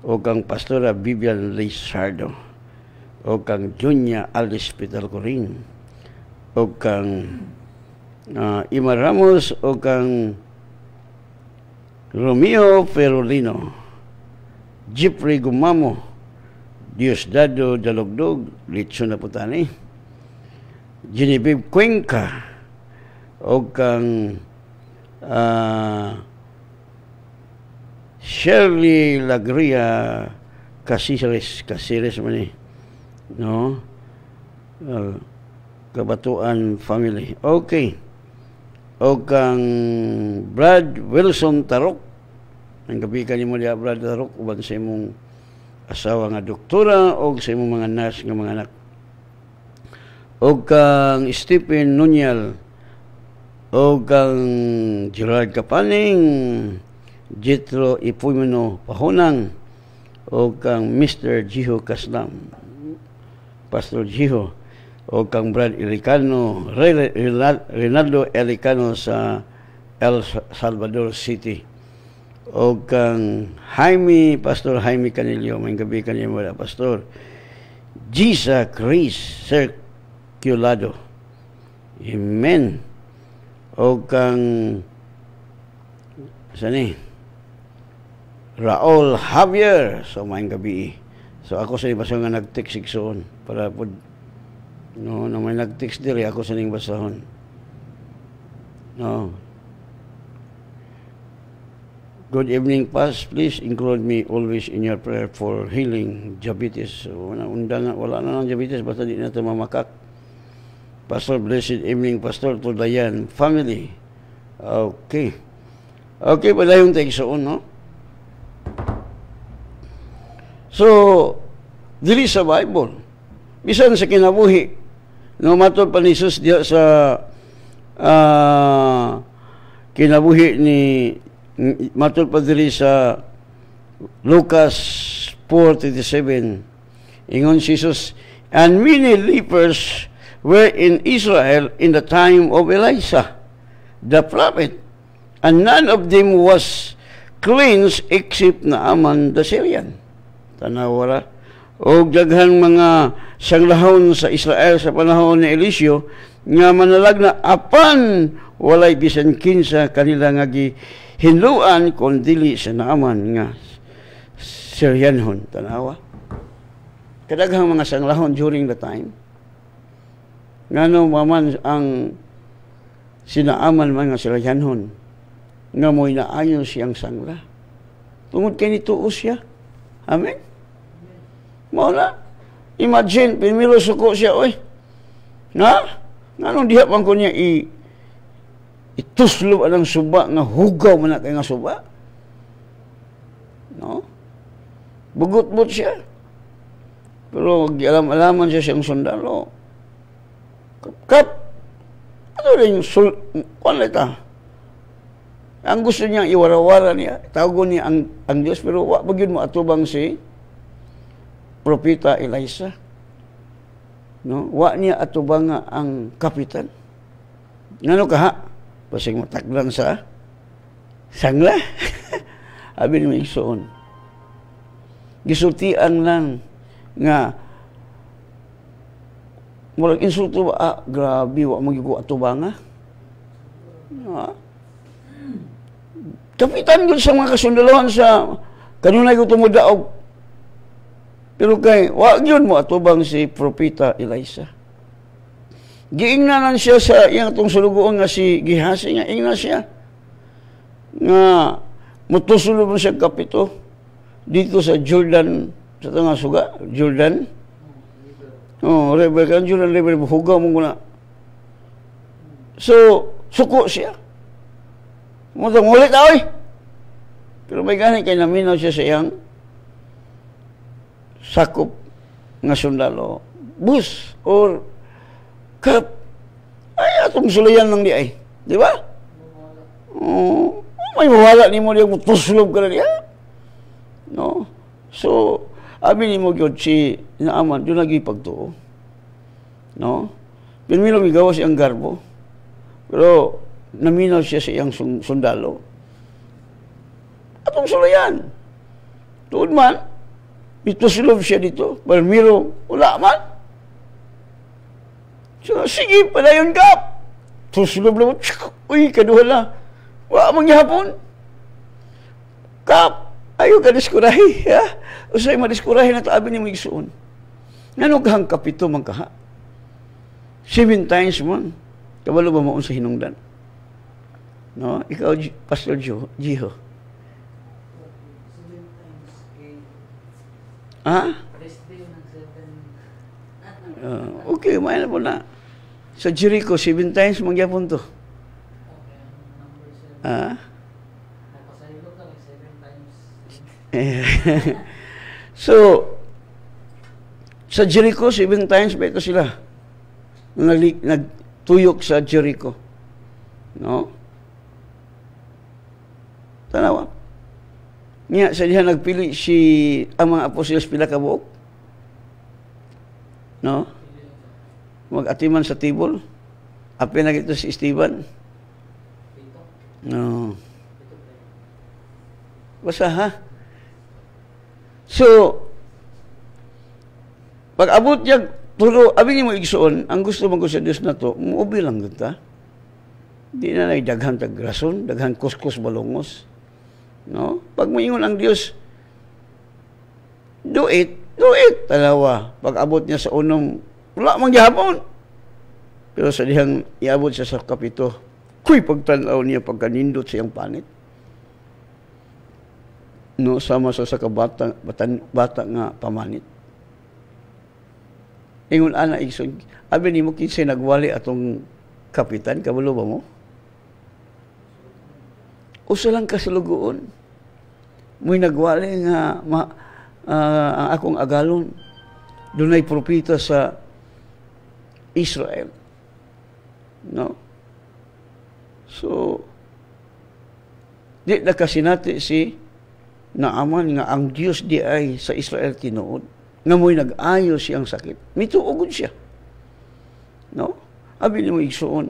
O kang Pastora Vivian Lizardo. O kang Junya Alice Pitalcorin. O kang Ima Ramos o kang Romeo Ferolino, Jeffrey Gumamo, Diosdado Dalogdog, Litso na Putani, Genevieve Cuenca o kang Shirley Lagria Casires man eh, no? Kabatuan family. Okay. O kang Brad Wilson Tarok. Ang gabi ka ni mo diya, Brad Tarok, uban sa imong asawa nga doktora o sa imong mga nurse nga mga anak. O kang Stephen Nunyal. O kang Gerard Kapaning, Jetro Ipumino Pahunang, o kang Mr. Jiho Kaslam, Pastor Jiho, o kang Brad Ilicano, Rinaldo Ilicano sa El Salvador City, o kang Jaime, Pastor Jaime Canillo, may gabi kanilyo mo na, Pastor Gisa Chris Circulado, Amen. O kang sani Raul Javier, so may gabi. So ako sa basa nga nag-text sigsoon para po no na may nag-text diri ako sa ning basahon. No. Good evening, Pas. Please include me always in your prayer for healing diabetes. So, wala na ng diabetes basta di na ito mamakak. Pastor, blessed evening, Pastor, to Dayan family. Okay. Okay, pala yung tegsoon, no? So, dili sa Bible. Bisan sa kinabuhi, no, matod pa ni Jesus diya sa kinabuhi ni matod pa dili sa Lucas 4:37. Ingon si Jesus, and many lepers were in Israel in the time of Elisha, the prophet, and none of them was cleansed except Naaman the Syrian. Tanawara. O daghang mga sanglahon sa Israel sa panahon ni Eliseo nga manalag na apan walay bisan kinsa kanila nga gihinluan kon dili sa Naaman nga Syrianhon. Tanawa. Kadaghang mga sanglahon during the time. Ngano maman ang sinaaman man nga Syrianhon nga mo'y naayon siyang sangla. Tungod kay nituo siya. Amen? Muna, imagine, pinmilo suko siya, oy. Nganong diha pang ko niya ituslo anang suba nga hugaw man na kay nga suba? No? Bugot-but siya. Pero alam-alaman siya siyang sundalo. Kap, ano rin, wala ita. Ang gusto niya iwarawara niya, tawagon niya ang Diyos, pero wag yun mo atubang si Propeta Elisha. No? Wa niya atubang nga ang kapitan. Ngano ka ha? Pasig mataglan sa sangla. Abin mo igsoon. Gisultian lang nga mulang insulto ba, grabe, wa magigo atubanga. Kapitan yun sa mga kasundalohan sa kanunay ko tumudaog. Pero kay, wag yun mo atubang si Propeta Elisha. Giingnanan siya sa iyang itong sulugoon nga si Gihasi nga, ingna siya. Nga, mutusulog mo siya kapito dito sa Jordan, sa tanga suga, Jordan. Oh, River, kan Jordan River, hugaw mo muna. So, suko siya. Mutang ulit ay. Pero may gani kay naminaw siya sa iyang sakop nga sundalo. Bus or kap. Ay, atong sulayan lang di ay. Di ba? Oh, may mawala ni mo diya mo tuslog ka na diya. No? So, abi ni mo gyud si Naaman, doon lagi pagtuo. No? Pinmilo migawa siyang garbo. Pero, naminaw siya sa iyang sundalo. Atong sulayan. Tuod man, itusulog siya dito. Palmiro, wala man. So, sige, padayon ka. Tusulog lang, uy, kaduha na. Wa mangyapon. Kap, ayaw ka diskurahi, ha? Usay madiskurahi na taabi ni mo igsuon. Nga kahang kapito man kaha. 7 times man. Kabalo ba maun sa hinungdan? No? Ikaw, Pastor Jiho. Ha? Okay, may na po na. Sa Jericho, 7 times mangyapon to. Ha? So, sa Jericho, 7 times ba ito sila? Nagtuyok sa Jericho. No? Tanawa. Nga, sa diha nagpili ang mga apostoles pila ka buok. No? Mag-atiman sa tibol. Api na ito si Esteban. No. Basta ha? So, pag abot niya, tulo, abin mo igsoon, ang gusto mo sa Diyos na to, muubi lang ganda. Di na daghan tagrason, daghan kuskus balongos. No? Pag moingon ang Diyos, do it, talawa. Pag abot niya sa unong, wala mang gihapon. Pero sa dihang iabot siya sa kapito, kuy pagtanaw niya pagkanindot siyang panit. No, sama sa bata nga pamanit. Ingon ana igsoon, abi nimo kinsay nagwali atong kapitan, kabalo ba mo? Usa lang kasalugoon. Mo'y nagwali nga ang akong agalon dunay propeta sa Israel. No? So, di na kasinati si Naaman nga ang Diyos di ay sa Israel tinuod. Nga mo'y nag-ayo siyang sakit. Mituugod siya. No? Abi ni mo igsuon,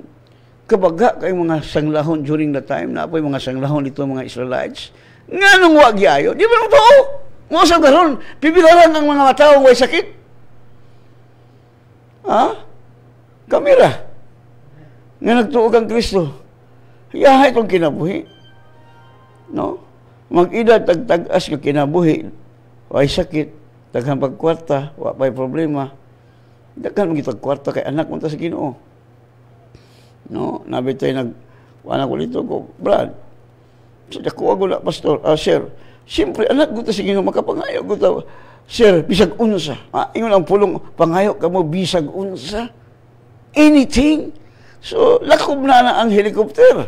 kabaga kay mga sanglahon during the time na apoy mga sanglahon dito mga Israelites nga nung wag yayo di ba mo to mo sa garon pipilaran ang mga tao way sakit kamera nga nagtuog ang Kristo yahay itong kinabuhi no mag-edad tag-tagas nga kinabuhi way sakit daghang pagkwarta wa pay problema daghan magitag kwarta kay anak mo ta sa Ginoo. No, nabitay wala ko dito ko, Brad. So, ako na, Pastor, Sir, siyempre, anak ko ta sige, makapangayo ko ta, Sir, bisag unsa. Ingon ang pulong, pangayo ka mo, bisag unsa. Anything. So, lakob na ang helicopter.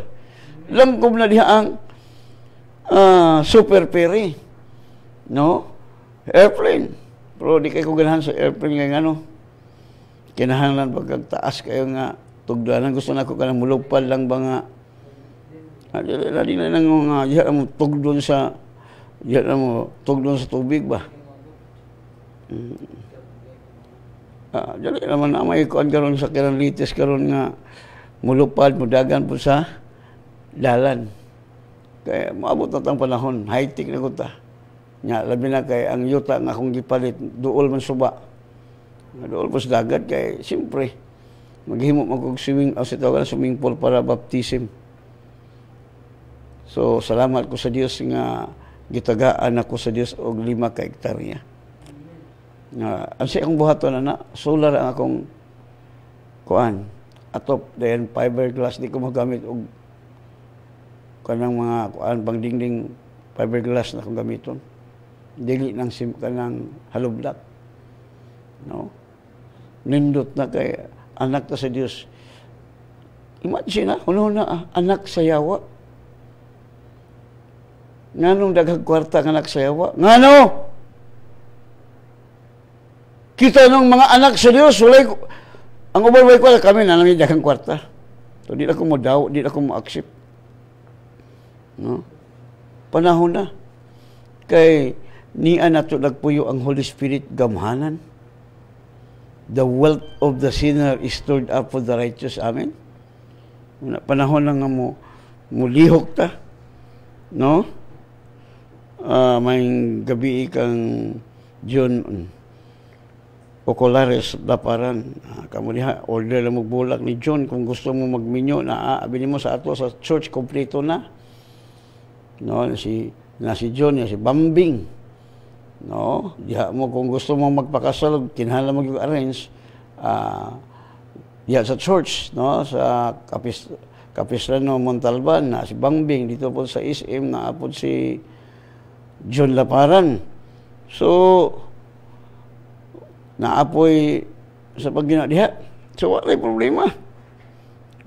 Langkob na diha ang super ferry. No? Airplane. Pero di kayo ganahan sa airplane nga ano. Kinahanglan pagkagtaas kayo nga tugdanan gusto na ako kanang mulupad lang ba nga di na nang mga diha mo tugdon sa tubig ba dali naman na may kuan karon sa Kiralites karon nga mulupad mudagan po sa dalan kaya maabot na tang panahon high tech na ko ta nya labi na kay ang yuta nga akong gipalit duol man suba duol po sa dagat kay siyempre maghimo mag swimming pool para baptism. So salamat ko sa Dios nga gitagaan ako sa Dios og 5 ka hektarya. Ang sa akong buhaton na solar ang akong kuan atop dayon fiberglass di ko magamit og kanang mga kuan pang dingding fiberglass na akong gamiton. Dili nang kanang hollow block. No? Nindot na kay anak ta sa Dios. Imagine na, anak sa yawa. Nganong daghang kwarta ng anak sa yawa? Ngano? Kita nung mga anak sa Dios, ang ubay ko kami na namin daghang kwarta. So, di na ko mo daw, di na ko mo accept. No? Panahon na. Kay niya na to nagpuyo ang Holy Spirit gamhanan. The wealth of the sinner is stored up for the righteous. Amen? Panahon lang nga mo lihok ta. No? May gabi kang John Oculares Laparan. Kamo diha order lang bulak ni John kung gusto mo magminyo na abili mo sa ato sa church kompleto na. No, si John, si Bambing. No, diha mo kung gusto mo magpakasal kinahanglan mo arrange diha sa church, no, sa Kapistrano Montalban na si Bambing dito po sa SM na po si John Laparan. So naapoy sa paggina diha. So, walay problema.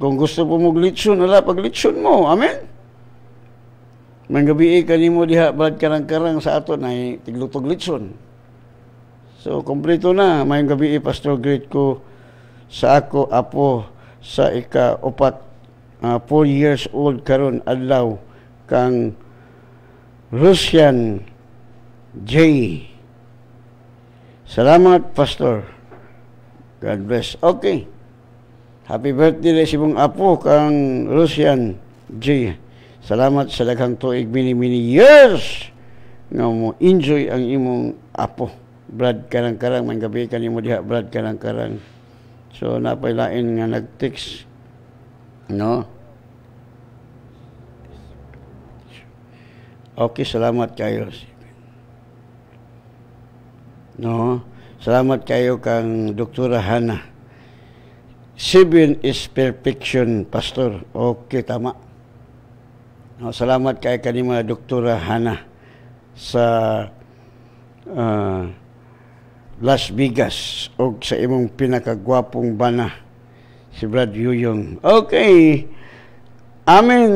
Kung gusto po mo glitson, ala, paglitson mo. Amen? Manggabi ka ni mo diha, balad karang-karang sa ato na tiglutog litson. So, kompleto na. Mayang gabi, Pastor, great ko sa ako, apo, sa ika-upat, 4 years old karon adlaw, kang Russian J. Salamat, Pastor. God bless. Okay. Happy birthday sa imong apo kang Russian J. Salamat sa daghang tuig many years nga mo enjoy ang imong apo. Brad karang-karang man gabi kanimo diha Brad karang-karang. So napailain nga nag-text, no? Okay, salamat kayo. No, salamat kayo kang Doktora Hana. 7 is perfection, Pastor. Okay, tama. No, salamat kayo kanima Doktora Hana sa Las Vegas o sa imong pinakagwapong bana, si Brad Yuyong. Okay. Amen.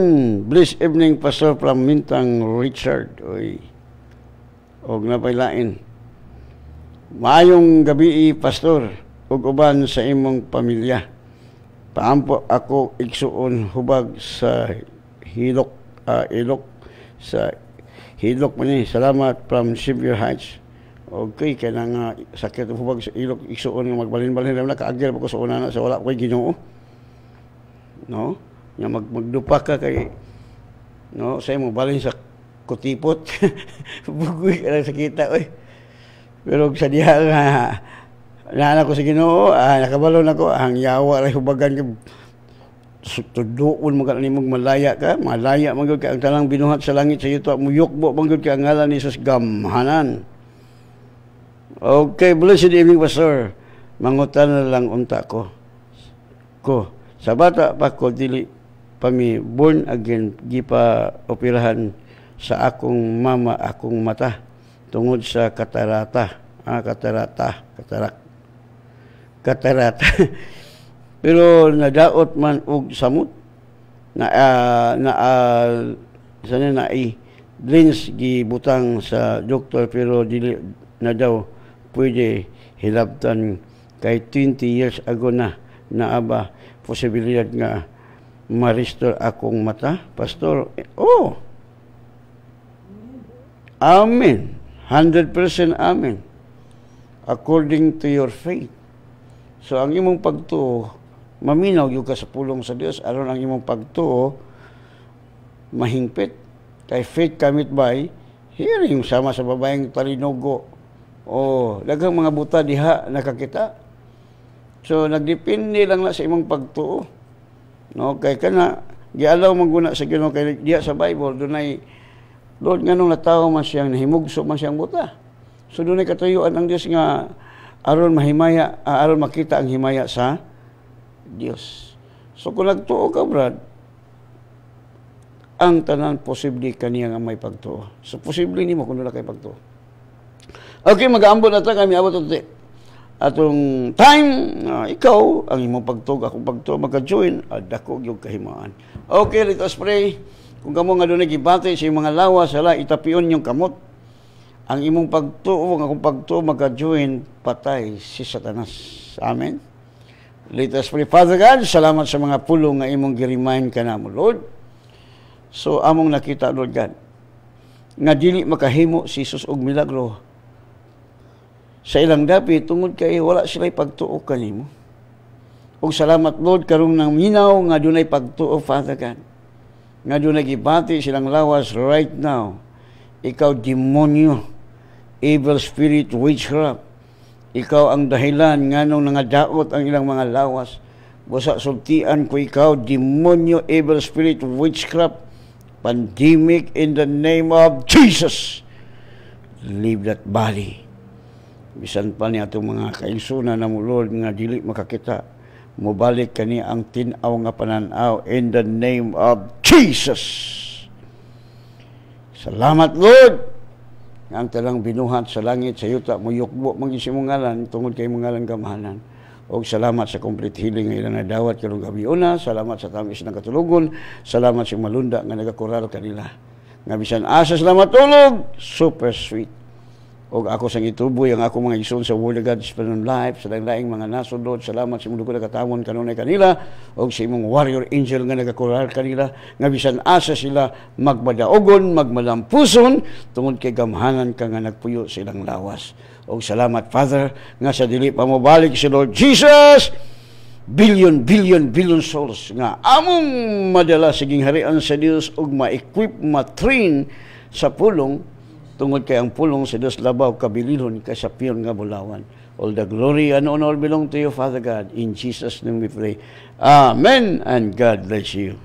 Blessed evening, Pastor from Mintang Richard. Oy. Og napailain. Maayong gabi, Pastor, ug uban sa imong pamilya. Paampo ako igsuon hubag sa ilok sa hilok man ni. Salamat from Xavier Heights. Okay, kaya nga sakit hubag sa ilok igsuon nga magbalin-balin na kaagir ko sa una na sa wala ko'y Ginoo. No? Nga magdupa ka kay no, sa mo balin sa kutipot. Bugoy ka lang sa kita, oy. Pero sa diha nga naanak ko sa Ginoo, nakabalon ako ang yawa ray hubagan ka tuduon mo kanimong malaya ka, malaya magud ka ang tanang binuhat sa langit sa yuta muyukbo magud ka ang ngalan ni Jesus gamhanan. Okay, blessed evening, Pastor. Mangutan na lang unta ko. Sa bata pa ko dili pa mi born again gipa operahan sa akong mama akong mata tungod sa katarata. Pero nadaot man og samot sana lens gibutang sa doktor pero dili na daw pwede hilabtan kay 20 years ago na naaba posibilidad nga ma-restore akong mata, Pastor. Oh, amen. 100% amen. According to your faith. So, ang imong pagtuo, maminaw yung ka sa pulong sa Diyos, aron ang imong pagtuo, mahingpit. Kay faith cometh by hearing, sama sa babaeng talinogo. O, daghang mga buta diha nakakita. So, nagdepende lang na sa imong pagtuo. No, kay kana, gialaw maguna sa Ginoo kay diha sa Bible, dunay Lord, nga nung natawo man siyang nahimugso man siyang buta. So, doon ay katuyuan ang Diyos nga aron mahimaya, aron makita ang himaya sa Diyos. So, kung nagtuo ka, Brad, ang tanan posible kaniya nga may pagtuo. So, posible ni mo kung wala kay pagtuo. Okay, mag-aambot na ta kami, abot ito. Atong time, ikaw, ang imong pagtuo, akong pagtuo, magka-join, dako yung kahimaan. Okay, let us pray. Kung kamo nga doon nagibati sa mga lawas, hala, itapion yung kamot. Ang imong pagtuo, ang akong pagtuo, magka-join, patay si Satanas. Amen. Let us pray. Father God, salamat sa mga pulong nga imong girimahin ka na mo, Lord. So, among nakita, Lord God, nga dili makahimo si Jesus og milagro sa ilang dapi, tungod kay wala sila'y pagtuo kanimo. Og salamat, Lord, karong nang minaw nga dunay pagtuo, Father God. Nga doon nagibati silang lawas right now. Ikaw, demonyo, evil spirit, witchcraft, Ikaw ang dahilan nganong nangadaot ang ilang mga lawas. Busa sultian ko ikaw, demonyo, evil spirit, witchcraft, pandemic, in the name of Jesus. Leave that body. Bisan pa niya itong mga kailsuna na mo, Lord, nga dili makakita. Mubalik kani ang tinaw nga pananaw in the name of Jesus. Salamat, Lord. Ang talang binuhat sa langit, sa yuta, muyukbo, magisimungalan, tungod kay mungalan kamahanan. O salamat sa complete healing nga ilang nadawat karong gabi una. Salamat sa tamis ng katulugon. Salamat sa malunda nga nagakural kanila. Nga bisan asa salamat tulog, super sweet. O ako sang ituboy ang ako mga igsoon sa Word of God Spirit Life, sa laing mga nasudod. Salamat sa mundo ko nakatamon kanunay kanila, o sa imong warrior angel nga nagakural kanila, nga bisan asa sila magbadaogon, magmalampuson, tungod kay gamhanan ka nga nagpuyo silang lawas. O salamat, Father, nga sa dili pa mo balik si Lord Jesus, billion souls nga among madala siging harian sa Dios ug ma-equip, ma-train sa pulong, tungod kay ang pulong sa Dios labaw kabililon kay sa piyon nga bulawan. All the glory and honor belong to you, Father God. In Jesus' name we pray. Amen, and God bless you.